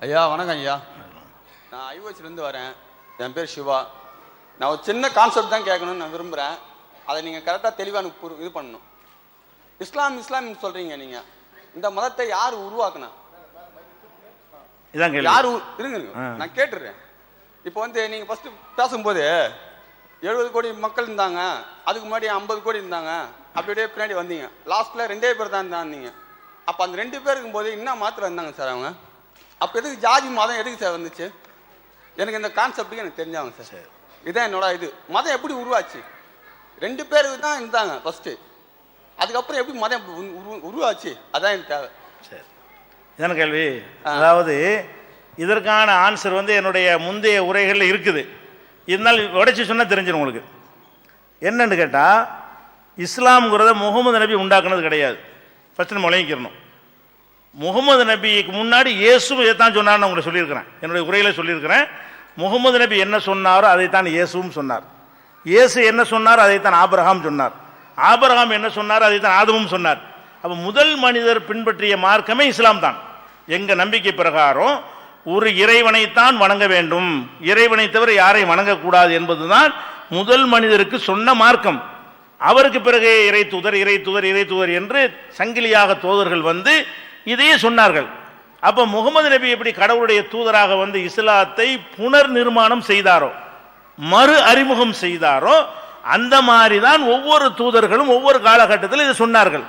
ஐயா வணக்கம் ஐயா. நான் ஐஓசிலேருந்து வரேன். என் பேர் சிவா. நான் ஒரு சின்ன கான்செப்ட் தான் கேட்கணும்னு நான் விரும்புகிறேன். அதை நீங்கள் கரெக்டாக தெளிவாக எனக்கு இது பண்ணணும். இஸ்லாம்னு சொல்கிறீங்க, நீங்கள் இந்த மதத்தை யார் உருவாக்குனா? யார் இருங்க நான் கேட்டுடுறேன். இப்போ நீங்கள் ஃபஸ்ட்டு பேசும்போது 70 கோடி மக்கள் இருந்தாங்க, அதுக்கு முன்னாடி 50 கோடி இருந்தாங்க, அப்படியே பின்னாடி வந்தீங்க. லாஸ்ட்டில் 2 பேர் தான் இருந்தாங்க. அப்போ அந்த 2 பேர் இருக்கும்போது என்ன மாத்திரம் இருந்தாங்க சார் அவங்க? அப்போ எதுக்கு ஜாதி மதம் எதுக்கு சார் வந்துச்சு? எனக்கு இந்த கான்செப்டுக்கு எனக்கு தெரிஞ்சாங்க சார். இதான் என்னோட மதம் எப்படி உருவாச்சு? 2 பேர் தான் இருந்தாங்க ஃபஸ்ட்டு, அதுக்கப்புறம் எப்படி மதம் உருவாச்சு? அதான் எனக்கு தேவை. சரி, இதான கேள்வி. அதாவது இதற்கான ஆன்சர் என்னுடைய முந்தைய உரைகளில் இருக்குது. இருந்தாலும் உடைச்சி சொன்னால் தெரிஞ்சிடும் உங்களுக்கு. என்னன்னு கேட்டால், இஸ்லாம்ங்கிறத முகமது நபி உண்டாக்குனது கிடையாது. ஃபஸ்ட்டு நம்ம விளங்கிக்கிறணும். முகமது நபிக்கு முன்னாடி இயேசு இதைத்தான் சொன்னார்னு உங்களை சொல்லியிருக்கிறேன், என்னுடைய உரையில் சொல்லியிருக்கிறேன். முகமது நபி என்ன சொன்னாரோ அதைத்தான் இயேசுவும் சொன்னார். இயேசு என்ன சொன்னார் அதைத்தான் ஆபிரகாம் சொன்னார். ஆபிரகாம் என்ன சொன்னார் அதைத்தான் ஆதமும் சொன்னார். அப்போ முதல் மனிதர் பின்பற்றிய மார்க்கமே இஸ்லாம் தான். எங்கள் நம்பிக்கை பிரகாரம் ஒரு இறைவனைத்தான் வணங்க வேண்டும், இறைவனை தவிர யாரை வணங்கக்கூடாது என்பதுதான் முதல் மனிதருக்கு சொன்ன மார்க்கம். அவருக்கு பிறகு இறை தூதர் இறை தூதர் இறை தூதர் என்று சங்கிலியாக தூதர்கள் இதையே சொன்னார்கள். அப்போ முகமது நபி எப்படி கடவுளுடைய தூதராக இஸ்லாத்தை புனர் நிர்மாணம் செய்தாரோ, மறு அறிமுகம் செய்தாரோ, அந்த மாதிரி தான் ஒவ்வொரு தூதர்களும் ஒவ்வொரு காலகட்டத்தில் இதை சொன்னார்கள்.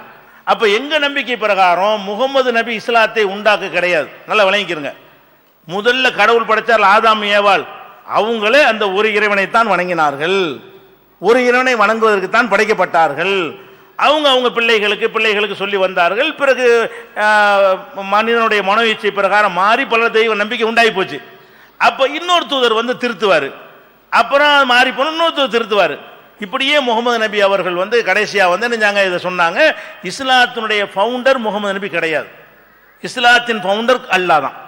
அப்போ எங்க நம்பிக்கை பிரகாரம் முகமது நபி இஸ்லாத்தை உண்டாக்க கிடையாது. நல்லா விளங்கிக்கிறங்க. முதல்ல கடவுள் படைத்தார் ஆதாம் ஏவாள், அவங்களே அந்த ஒரு இறைவனைத்தான் வணங்கினார்கள். ஒரு இறைவனை வணங்குவதற்கு தான் படைக்கப்பட்டார்கள். அவங்க பிள்ளைகளுக்கு சொல்லி வந்தார்கள். பிறகு மனிதனுடைய மனோ இச்சை பிரகாரம் மாறி பல தெய்வ நம்பிக்கை உண்டாகி போச்சு. அப்போ இன்னொரு தூதர் திருத்துவார், அப்புறம் மாறி போன இன்னொரு தூதர் திருத்துவார். இப்படியே முகமது நபி அவர்கள் கடைசியாக நினைஞ்சாங்க, இதை சொன்னாங்க. இஸ்லாத்தினுடைய ஃபவுண்டர் முகமது நபி கிடையாது. இஸ்லாத்தின் ஃபவுண்டர் அல்லாஹ் தான்.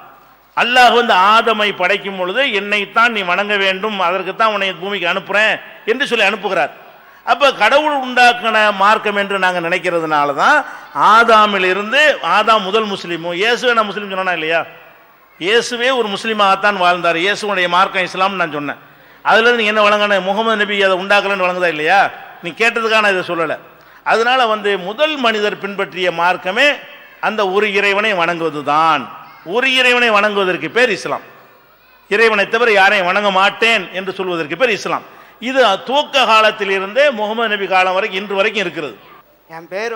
அல்லாஹ் ஆதமை படைக்கும் பொழுது என்னைத்தான் நீ வணங்க வேண்டும், அதற்குத்தான் உன்னை பூமிக்கு அனுப்புறேன் என்று சொல்லி அனுப்புகிறார். அப்போ கடவுள் உண்டாக்கின மார்க்கம் என்று நாங்கள் நினைக்கிறதுனால தான் ஆதாமிலிருந்து, ஆதாம் முதல் முஸ்லீமும், இயேசுவே நான் முஸ்லீம் சொன்னா இல்லையா, இயேசுவே ஒரு முஸ்லீமாகத்தான் வாழ்ந்தார். இயேசுடைய மார்க்கம் இஸ்லாம்னு நான் சொன்னேன். அதுல நீங்க என்ன வழங்கணும்? முகமது நபி அதை உண்டாக்கலன்னு வழங்குதா இல்லையா? நீ கேட்டதுக்கான இதை சொல்லலை. அதனால முதல் மனிதர் பின்பற்றிய மார்க்கமே அந்த ஒரு இறைவனை வணங்குவது தான். ஒரு இறைவனை வணங்குவதற்கு பேர் இஸ்லாம். இறைவனை தவிர யாரையும் வணங்க மாட்டேன் என்று சொல்வதற்கு பேர் இஸ்லாம். இது துவக்க காலத்தில் இருந்தே முகமது நபி காலம் வரைக்கும் இன்று வரைக்கும் இருக்கிறது. என் பேர்